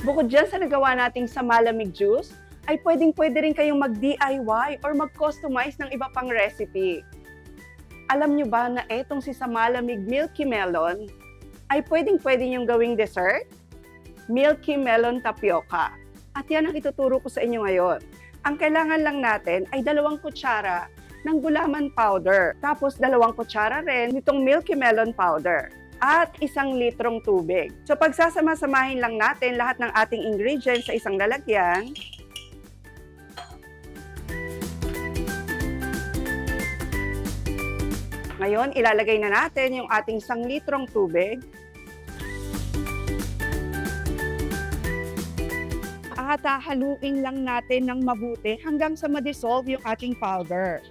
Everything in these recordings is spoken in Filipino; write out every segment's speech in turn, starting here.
Bukod dyan sa nagawa nating sa malamig juice, ay pwedeng-pwede rin kayong mag-DIY or mag-customize ng iba pang recipe. Alam nyo ba na etong si sa malamig Milky Melon ay pwedeng-pwede nyong gawing dessert? Milky Melon Tapioca. At yan ang ituturo ko sa inyo ngayon. Ang kailangan lang natin ay 2 kutsara ng gulaman powder. Tapos 2 kutsara rin nitong Milky Melon powder. At 1 litrong tubig. So pagsasama-samahin lang natin lahat ng ating ingredients sa isang lalagyan. Ngayon, ilalagay na natin yung ating 1 litrong tubig. At haluin lang natin ng mabuti hanggang sa ma-dissolve yung ating powder.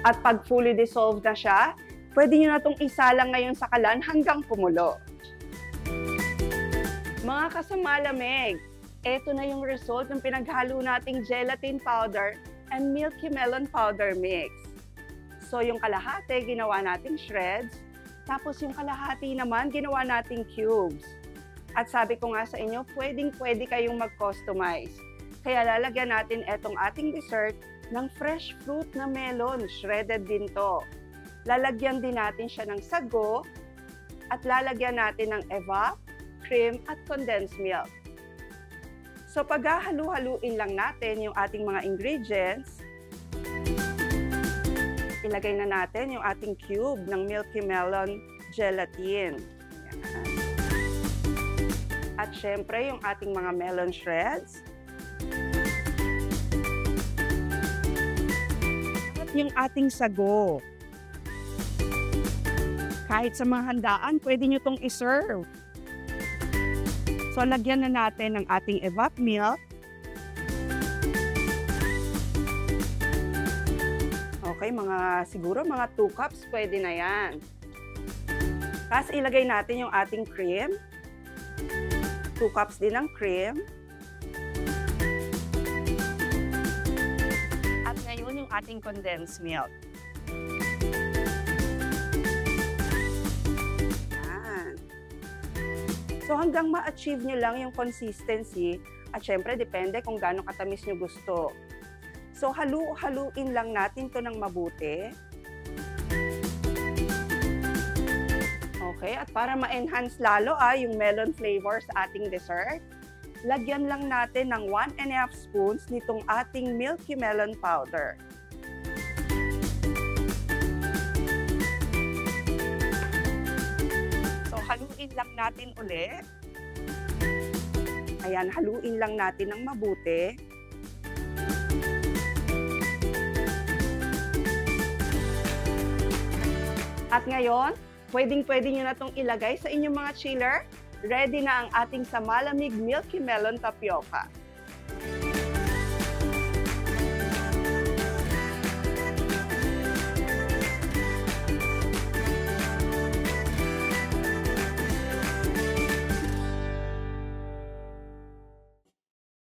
At pag fully dissolved na siya, pwede nyo na itong isalang ngayon sa kalan hanggang kumulo. Mga kasamalamig, eto na yung result ng pinaghalo nating gelatin powder and Milky Melon powder mix. So yung kalahati, ginawa nating shreds, tapos yung kalahati naman, ginawa nating cubes. At sabi ko nga sa inyo, pwedeng-pwede kayong mag-customize. Kaya lalagyan natin etong ating dessert ng fresh fruit na melon. Shredded din to. Lalagyan din natin siya ng sago at lalagyan natin ng evap, cream at condensed milk. So paghahalu-haluin lang natin yung ating mga ingredients, ilagay na natin yung ating cube ng Milky Melon gelatin. Yan. At syempre yung ating mga melon shreds. At yung ating sago. Kahit sa mga handaan, pwede nyo itong iserve. So, lagyan na natin ng ating evap milk. Okay, siguro mga 2 cups, pwede na yan. Tapos, ilagay natin yung ating cream. 2 cups din ng cream. At ngayon, yung ating condensed milk. So hanggang ma-achieve nyo lang yung consistency at syempre depende kung gaano katamis nyo gusto. So halu-haluin lang natin to ng mabuti. Okay, at para ma-enhance lalo yung melon flavor sa ating dessert, lagyan lang natin ng 1½ spoons nitong ating Milky Melon powder. Haluin lang natin ulit. Ayan, haluin lang natin ng mabuti. At ngayon, pwedeng-pwede nyo na itong ilagay sa inyong mga chiller. Ready na ang ating sa malamig Milky Melon Tapioca.